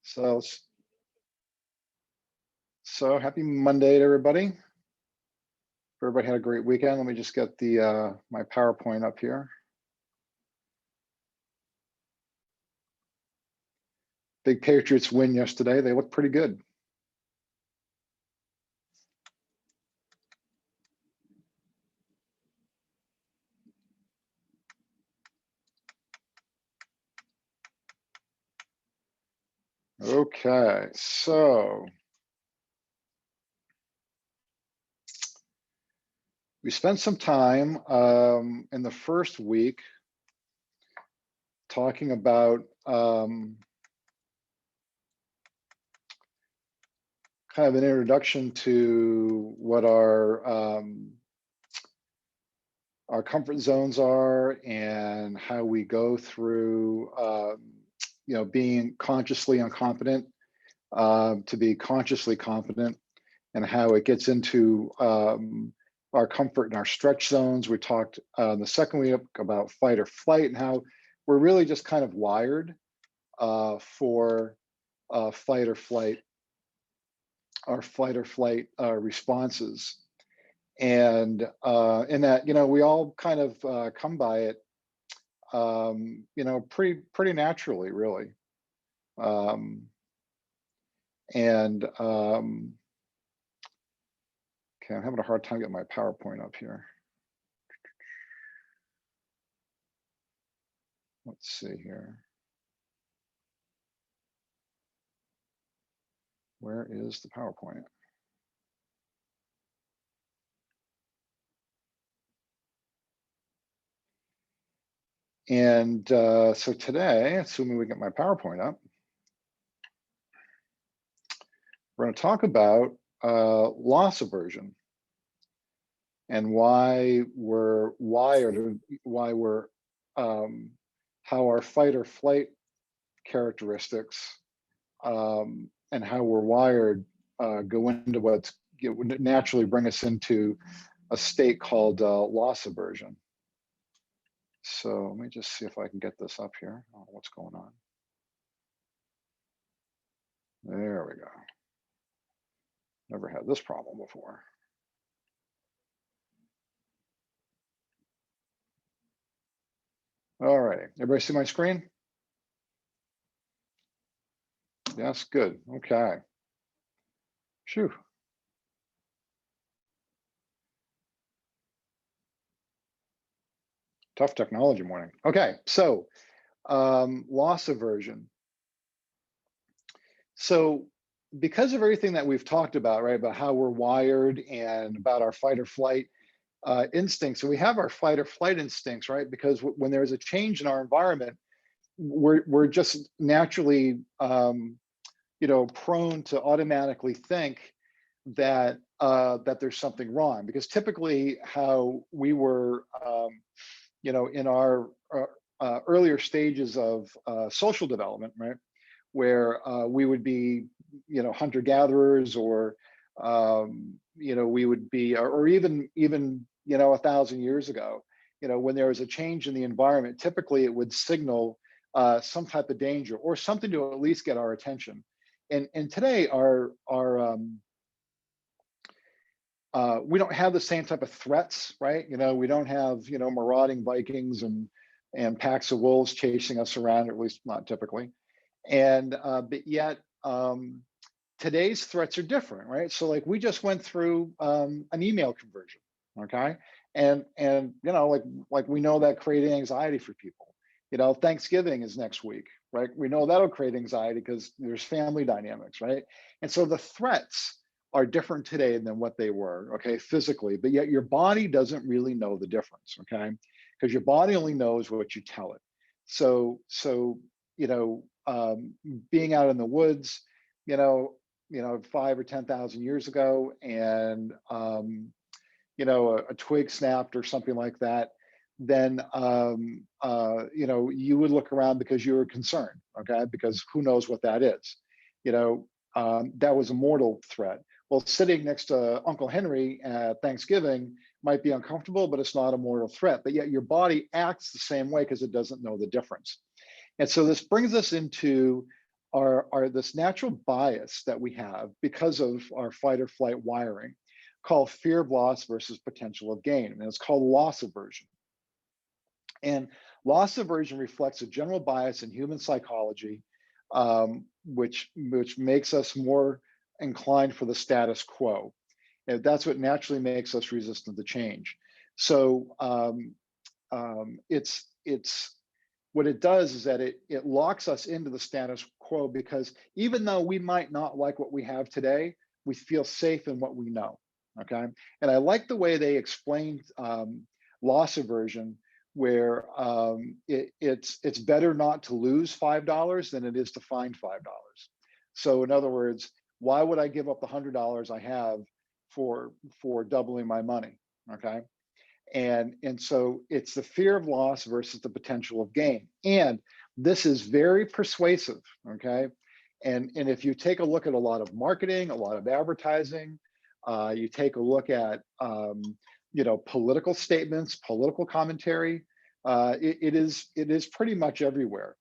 So, so happy Monday to everybody. Everybody had a great weekend. Let me just get the my PowerPoint up here. Big Patriots win yesterday. They look pretty good. Okay, so we spent some time in the first week talking about kind of an introduction to what our comfort zones are and how we go through being consciously incompetent to be consciously competent, and how it gets into our comfort and our stretch zones. We talked the second week about fight or flight and how we're really just kind of wired for fight or flight, our fight or flight responses. And in that, we all kind of come by it, pretty naturally, really. Okay, I'm having a hard time getting my PowerPoint up here. Let's see here. Where is the PowerPoint? And so today, assuming we get my PowerPoint up, we're going to talk about loss aversion and why we're wired, how our fight or flight characteristics and how we're wired go into what would naturally bring us into a state called loss aversion. So let me just see if I can get this up here. Oh, what's going on? There we go. Never had this problem before. All right, everybody see my screen? Yes, good, okay. Phew. Tough technology morning. Okay, so loss aversion. So because of everything that we've talked about, right, about how we're wired and about our fight or flight instincts, so we have our fight or flight instincts, right? Because when there's a change in our environment, we're just naturally, prone to automatically think that that there's something wrong. Because typically, how we were, in our earlier stages of social development, right, where we would be, hunter-gatherers, or we would be, or even 1,000 years ago, when there was a change in the environment, typically it would signal some type of danger or something to at least get our attention. And today, we don't have the same type of threats, right? We don't have marauding Vikings and packs of wolves chasing us around, or at least not typically. And but yet today's threats are different, right? So like we just went through an email conversion, okay? And like we know that created anxiety for people. Thanksgiving is next week, right? We know that'll create anxiety because there's family dynamics, right? And so the threats are different today than what they were, okay, physically, but yet your body doesn't really know the difference, okay? Because your body only knows what you tell it. So being out in the woods, 5 or 10,000 years ago, and a twig snapped or something like that, then you would look around because you were concerned, okay? Because who knows what that is? That was a mortal threat. Well, sitting next to Uncle Henry at Thanksgiving might be uncomfortable, but it's not a mortal threat. But yet your body acts the same way because it doesn't know the difference. And so this brings us into are this natural bias that we have because of our fight or flight wiring called fear of loss versus potential of gain. And it's called loss aversion. And loss aversion reflects a general bias in human psychology, which makes us more inclined for the status quo. And that's what naturally makes us resistant to change. So it's what it does is that it locks us into the status quo, because even though we might not like what we have today, we feel safe in what we know. Okay, and I like the way they explained loss aversion, where it's better not to lose $5 than it is to find $5. So in other words, why would I give up the $100 I have for doubling my money? Okay, and so it's the fear of loss versus the potential of gain, and this is very persuasive. Okay, and if you take a look at a lot of marketing, a lot of advertising, you take a look at political statements, political commentary, it is pretty much everywhere,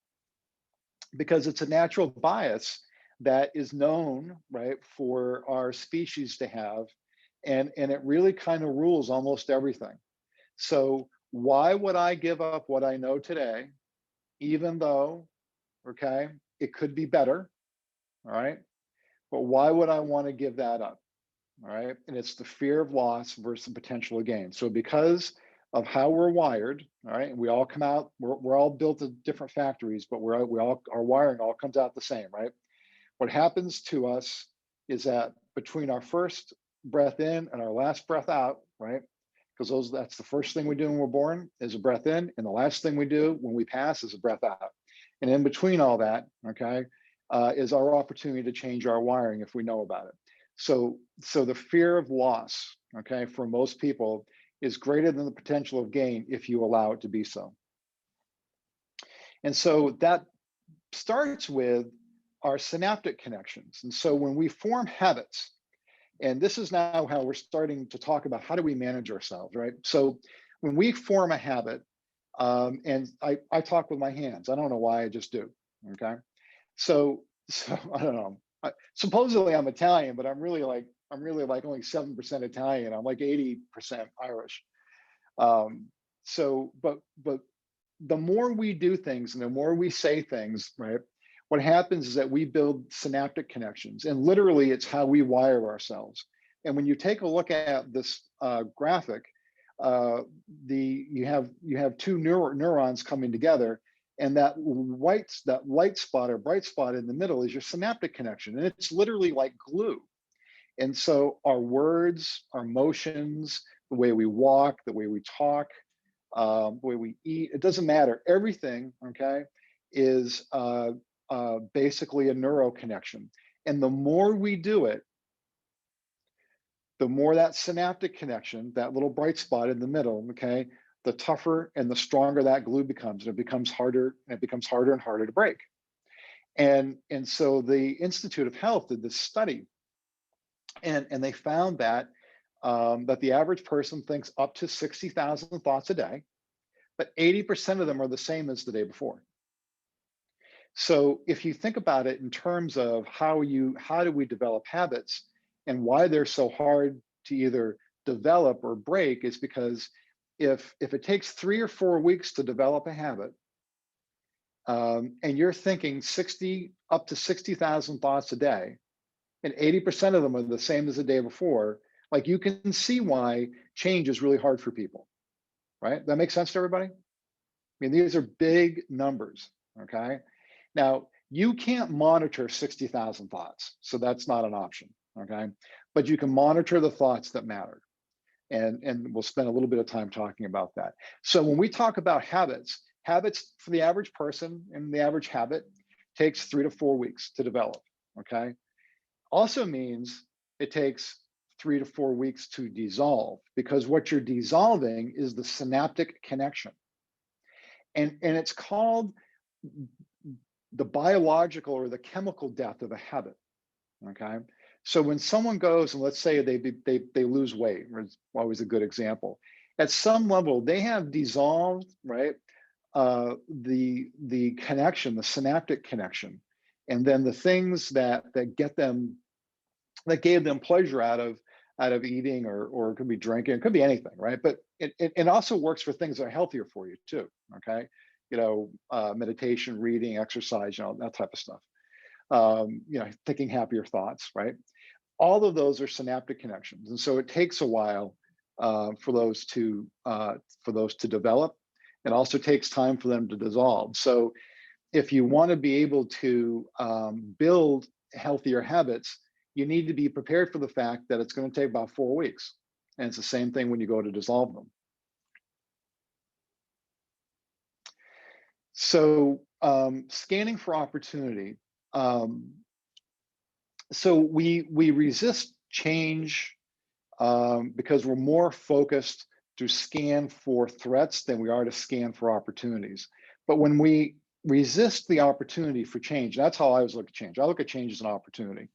because it's a natural bias that is known, right, for our species to have, and it really kind of rules almost everything. So why would I give up what I know today, even though, okay, it could be better, all right? But why would I want to give that up? All right, and it's the fear of loss versus the potential of gain. So because of how we're wired, all right, and we all come out, we're all built in different factories, but our wiring all comes out the same, right? What happens to us is that between our first breath in and our last breath out, right? Because that's the first thing we do when we're born is a breath in, and the last thing we do when we pass is a breath out. And in between all that, okay, is our opportunity to change our wiring if we know about it. So the fear of loss, okay, for most people is greater than the potential of gain if you allow it to be so. And so that starts with our synaptic connections. And so when we form habits, and this is now how we're starting to talk about how do we manage ourselves, right? So when we form a habit, and I talk with my hands. I don't know why, I just do, okay? So I don't know. Supposedly I'm Italian, but I'm really like only 7% Italian. I'm like 80% Irish. But the more we do things and the more we say things, right? What happens is that we build synaptic connections, and literally it's how we wire ourselves. And when you take a look at this graphic, you have two neurons coming together, and that light spot or bright spot in the middle is your synaptic connection, and it's literally like glue. And so our words, our motions, the way we walk, the way we talk, the way we eat, it doesn't matter. Everything, okay, is basically a neuro connection. And the more we do it, the more that synaptic connection, that little bright spot in the middle, okay, the tougher and the stronger that glue becomes, and it becomes harder, and it becomes harder and harder to break. And so the Institute of Health did this study, and they found that that the average person thinks up to 60,000 thoughts a day, but 80% of them are the same as the day before. So if you think about it in terms of how do we develop habits and why they're so hard to either develop or break, is because if it takes 3 or 4 weeks to develop a habit, and you're thinking up to 60,000 thoughts a day, and 80% of them are the same as the day before, like, you can see why change is really hard for people, right? That makes sense to everybody? I mean, these are big numbers, okay? Now, you can't monitor 60,000 thoughts, so that's not an option, okay? But you can monitor the thoughts that matter. And we'll spend a little bit of time talking about that. So when we talk about habits for the average person and the average habit takes 3 to 4 weeks to develop, okay? Also means it takes 3 to 4 weeks to dissolve, because what you're dissolving is the synaptic connection. And it's called the biological or the chemical death of a habit, okay? So when someone goes and let's say they lose weight, it's always a good example. At some level, they have dissolved, right, the connection, the synaptic connection, And then the things that get them, that gave them pleasure out of eating, or it could be drinking, it could be anything, right? But it also works for things that are healthier for you too, okay? Meditation, reading, exercise, that type of stuff. Thinking happier thoughts, right? All of those are synaptic connections, and so it takes a while for those to develop. It also takes time for them to dissolve. So if you want to be able to build healthier habits, you need to be prepared for the fact that it's going to take about 4 weeks. And it's the same thing when you go to dissolve them. So scanning for opportunity. So we resist change because we're more focused to scan for threats than we are to scan for opportunities. But when we resist the opportunity for change, that's how I always look at change. I look at change as an opportunity.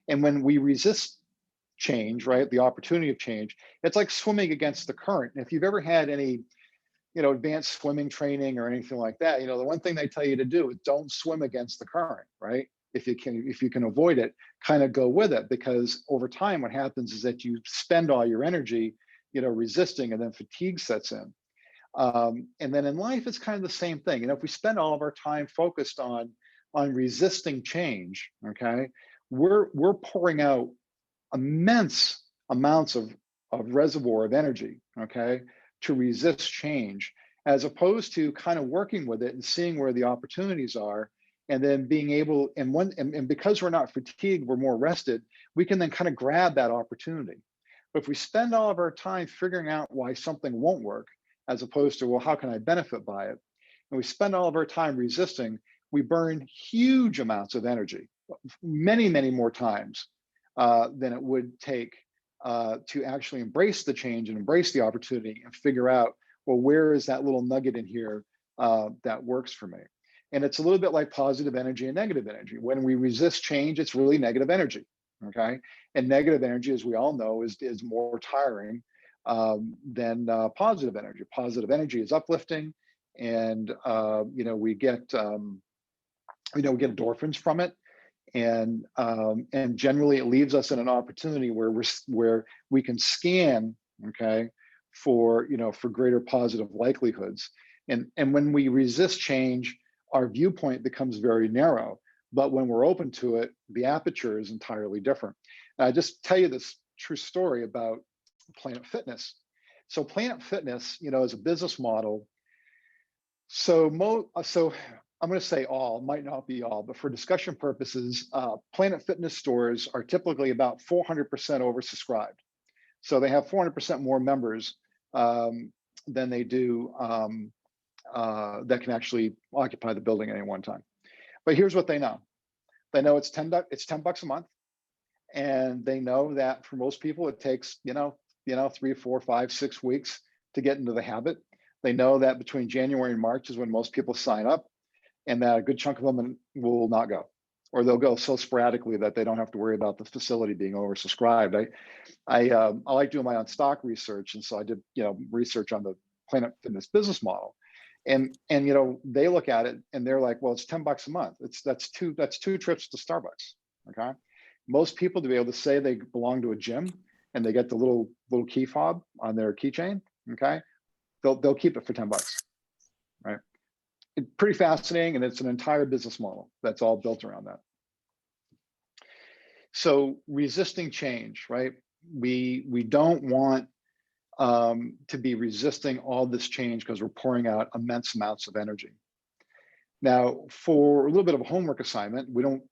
And when we resist change, right, the opportunity of change, it's like swimming against the current. And if you've ever had any, advanced swimming training or anything like that, the one thing they tell you to do is don't swim against the current, right? If you can avoid it, kind of go with it, because over time, what happens is that you spend all your energy, resisting, and then fatigue sets in. And then in life, it's kind of the same thing. If we spend all of our time focused on resisting change, okay, we're pouring out immense amounts of reservoir of energy, okay, to resist change, as opposed to kind of working with it and seeing where the opportunities are, and then being able, and because we're not fatigued, we're more rested, we can then kind of grab that opportunity. But if we spend all of our time figuring out why something won't work, as opposed to, well, how can I benefit by it? And we spend all of our time resisting, we burn huge amounts of energy, many, many more times than it would take to actually embrace the change and embrace the opportunity and figure out, well, where is that little nugget in here that works for me? And it's a little bit like positive energy and negative energy. When we resist change, it's really negative energy, okay? And negative energy, as we all know, is more tiring than positive energy. Positive energy is uplifting, and we get endorphins from it, and generally it leaves us in an opportunity where we can scan, okay, for greater positive likelihoods. And when we resist change, our viewpoint becomes very narrow. But when we're open to it, the aperture is entirely different. And I just tell you this true story about Planet Fitness. So Planet Fitness, is a business model. So I'm going to say all, might not be all, but for discussion purposes, Planet Fitness stores are typically about 400% oversubscribed. So they have 400% more members than they do that can actually occupy the building at any one time. But here's what they know. They know it's $10 a month. And they know that for most people, it takes, 3, 4, 5, 6 weeks to get into the habit. They know that between January and March is when most people sign up, and that a good chunk of them will not go, or they'll go so sporadically that they don't have to worry about the facility being oversubscribed. I like doing my own stock research, and so I did research on the Planet Fitness business model, and they look at it and they're like, well, it's $10 a month. That's two trips to Starbucks. Okay, most people, to be able to say they belong to a gym and they get the little key fob on their keychain, okay, they'll keep it for $10, right? It's pretty fascinating, and it's an entire business model that's all built around that. So resisting change, right? We don't want to be resisting all this change because we're pouring out immense amounts of energy. Now, for a little bit of a homework assignment, we don't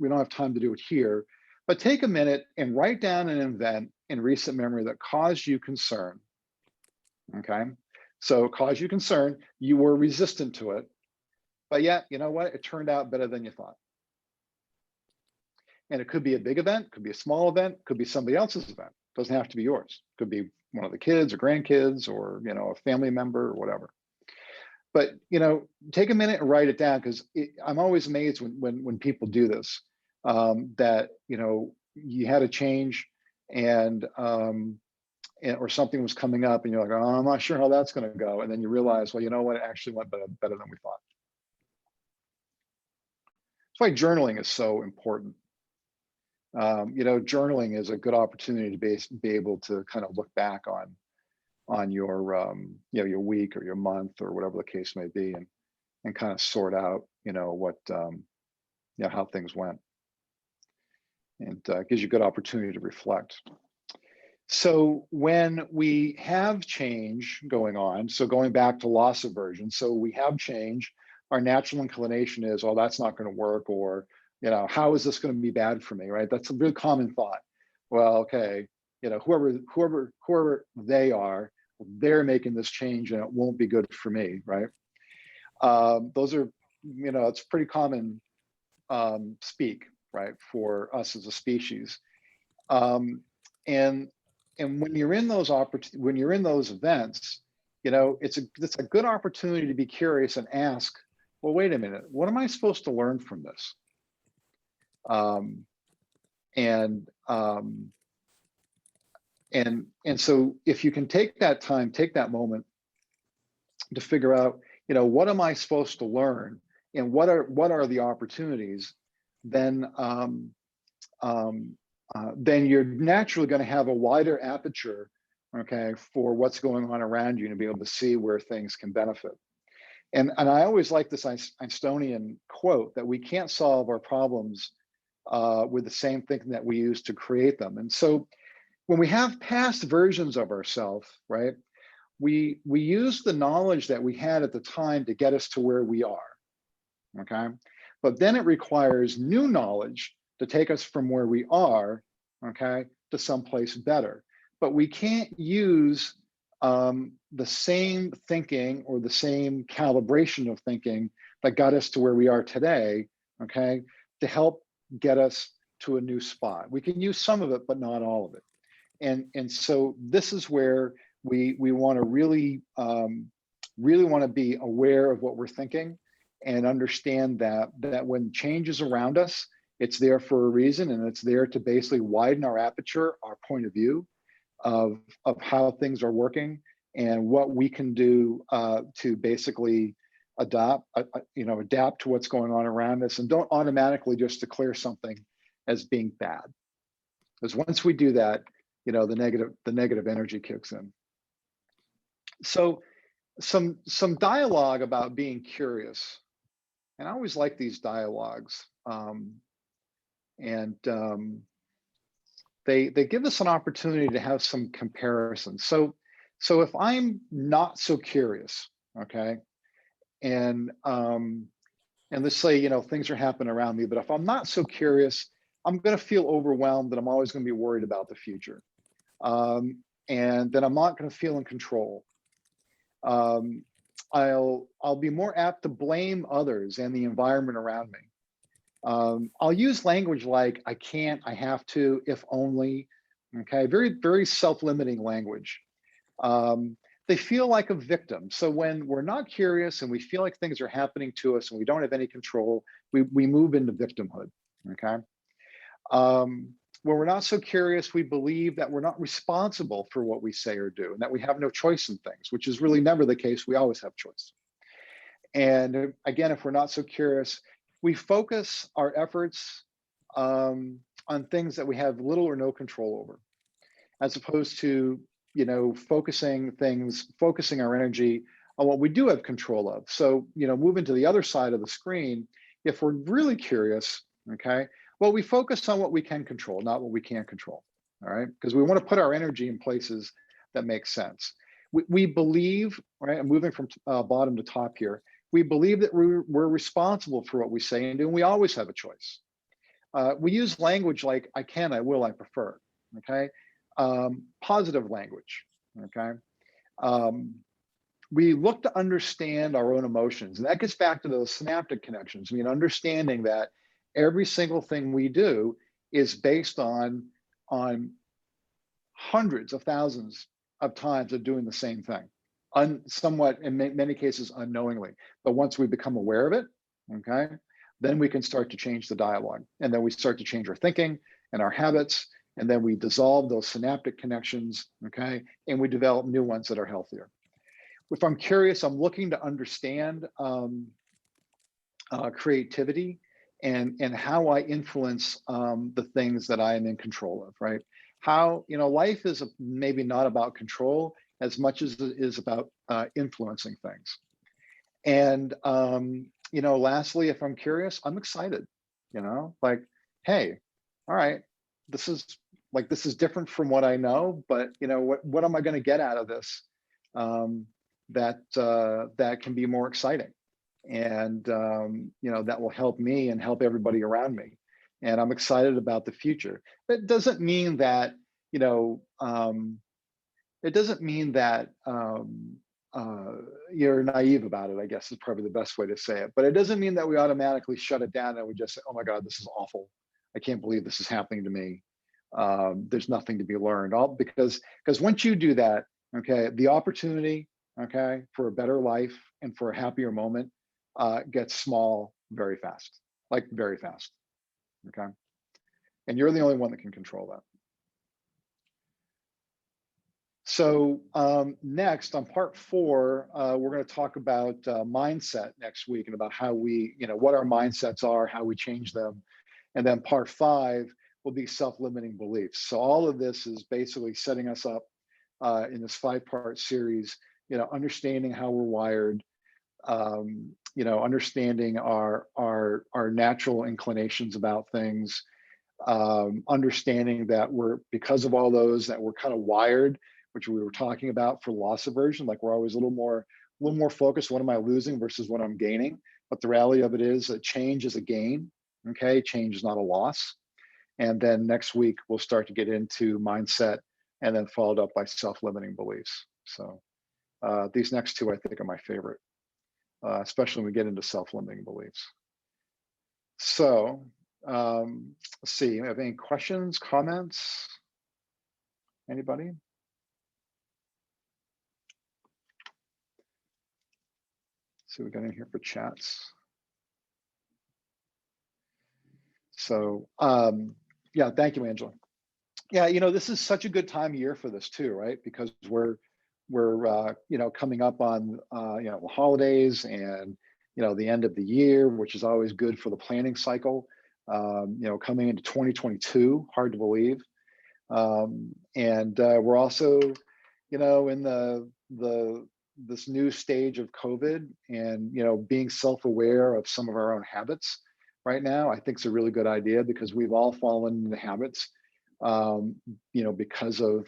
have time to do it here, but take a minute and write down an event in recent memory that caused you concern. Okay, so caused you concern, you were resistant to it, but yet, you know what? It turned out better than you thought. And it could be a big event, could be a small event, could be somebody else's event. It doesn't have to be yours. It could be one of the kids or grandkids, or a family member or whatever. But take a minute and write it down, because I'm always amazed when people do this. That you had a change, and or something was coming up, and you're like, oh, I'm not sure how that's going to go, and then you realize, well, you know what? It actually went better than we thought. why journaling is so important. You know, journaling is a good opportunity to be able to kind of look back on your you know, your week or your month or whatever the case may be, and kind of sort out, you know, what you know, how things went, and gives you a good opportunity to reflect. So when we have change going on, so going back to loss aversion, so we have change, our natural inclination is, oh, that's not going to work, or, you know, how is this going to be bad for me, right? That's a really common thought. Well, okay, you know, whoever they are, they're making this change and it won't be good for me, right? Those are, you know, it's pretty common speak, right, for us as a species. Um, and when you're in those when you're in those events, you know, it's a good opportunity to be curious and ask, well, wait a minute, what am I supposed to learn from this? Um, and um, and so if you can take that time, take that moment to figure out, you know, what am I supposed to learn, and what are the opportunities, then then you're naturally going to have a wider aperture, okay, for what's going on around you, and to be able to see where things can benefit. And I always like this Einsteinian quote that we can't solve our problems with the same thinking that we use to create them. And so when we have past versions of ourselves, right, we use the knowledge that we had at the time to get us to where we are, okay? But then it requires new knowledge to take us from where we are, okay, to someplace better. But we can't use the same thinking or the same calibration of thinking that got us to where we are today, okay, to help get us to a new spot. We can use some of it, but not all of it. And so this is where we want to really really want to be aware of what we're thinking, and understand that when change is around us, it's there for a reason, and it's there to basically widen our aperture, our point of view of how things are working, and what we can do to basically you know, adapt to what's going on around us, and don't automatically just declare something as being bad, because once we do that, you know, the negative energy kicks in. So some dialogue about being curious, and I always like these dialogues, and they give us an opportunity to have some comparisons. So if I'm not so curious, okay, and let's say, you know, things are happening around me, but if I'm not so curious, I'm going to feel overwhelmed, and I'm always going to be worried about the future, and then I'm not going to feel in control. I'll be more apt to blame others and the environment around me. I'll use language like I can't, I have to, if only, okay, very self-limiting language. They feel like a victim. So when we're not curious and we feel like things are happening to us and we don't have any control, we move into victimhood, okay? When we're not so curious, we believe that we're not responsible for what we say or do, and that we have no choice in things, which is really never the case. We always have choice. And again, if we're not so curious, we focus our efforts on things that we have little or no control over, as opposed to, you know, focusing our energy on what we do have control of. So, you know, moving to the other side of the screen, if we're really curious, okay, well, we focus on what we can control, not what we can't control, all right? Because we want to put our energy in places that make sense. We believe, right, I'm moving from bottom to top here, we believe that we're responsible for what we say and do, and we always have a choice. We use language like I can, I will, I prefer, okay? Positive language, okay? We look to understand our own emotions, and that gets back to those synaptic connections. I mean, understanding that every single thing we do is based on hundreds of thousands of times of doing the same thing, somewhat, in many cases, unknowingly. But once we become aware of it, okay, then we can start to change the dialogue, and then we start to change our thinking and our habits, and then we dissolve those synaptic connections, okay, and we develop new ones that are healthier. If I'm curious, I'm looking to understand creativity and how I influence the things that I am in control of, right? How, life is maybe not about control as much as it is about influencing things. And, lastly, if I'm curious, I'm excited, like, hey, all right, this is different from what I know, but what am I going to get out of this that can be more exciting? And that will help me and help everybody around me. And I'm excited about the future. That doesn't mean that you know it doesn't mean that you're naive about it, I guess is probably the best way to say it. But it doesn't mean that we automatically shut it down and we just say, oh my God, this is awful. I can't believe this is happening to me. There's nothing to be learned. All because once you do that, okay, the opportunity, okay, for a better life and for a happier moment gets small very fast, like very fast. Okay. And you're the only one that can control that. So next on part 4, we're going to talk about mindset next week and about how we, what our mindsets are, how we change them. And then part 5 will be self-limiting beliefs. So all of this is basically setting us up in this 5-part series, understanding how we're wired, understanding our natural inclinations about things, understanding that because of all those, that we're kind of wired, which we were talking about for loss aversion, like we're always a little more focused. What am I losing versus what I'm gaining? But the reality of it is that change is a gain. Okay, change is not a loss. And then next week we'll start to get into mindset, and then followed up by self-limiting beliefs. So these next 2 I think are my favorite, especially when we get into self-limiting beliefs. So let's see. Have any questions, comments? Anybody? So we got in here for chats. So yeah, thank you, Angela. Yeah, this is such a good time of year for this too, right? Because we're coming up on the holidays and the end of the year, which is always good for the planning cycle. Coming into 2022, hard to believe. And we're also, in this new stage of COVID, and being self-aware of some of our own habits right now, I think is a really good idea, because we've all fallen into habits, because of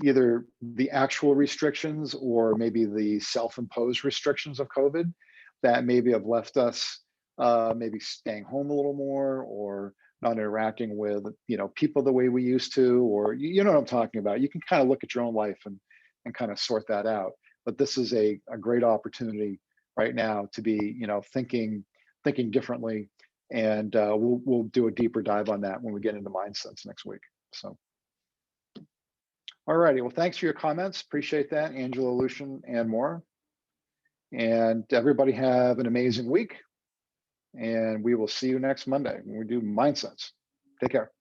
either the actual restrictions or maybe the self-imposed restrictions of COVID that maybe have left us maybe staying home a little more, or not interacting with people the way we used to, or you know what I'm talking about. You can kind of look at your own life and kind of sort that out. But this is a great opportunity right now to be thinking differently, and we'll do a deeper dive on that when we get into mindsets next week. So all righty, well, thanks for your comments. Appreciate that, Angela, Lucian, and more. And everybody have an amazing week. And we will see you next Monday when we do mindsets. Take care.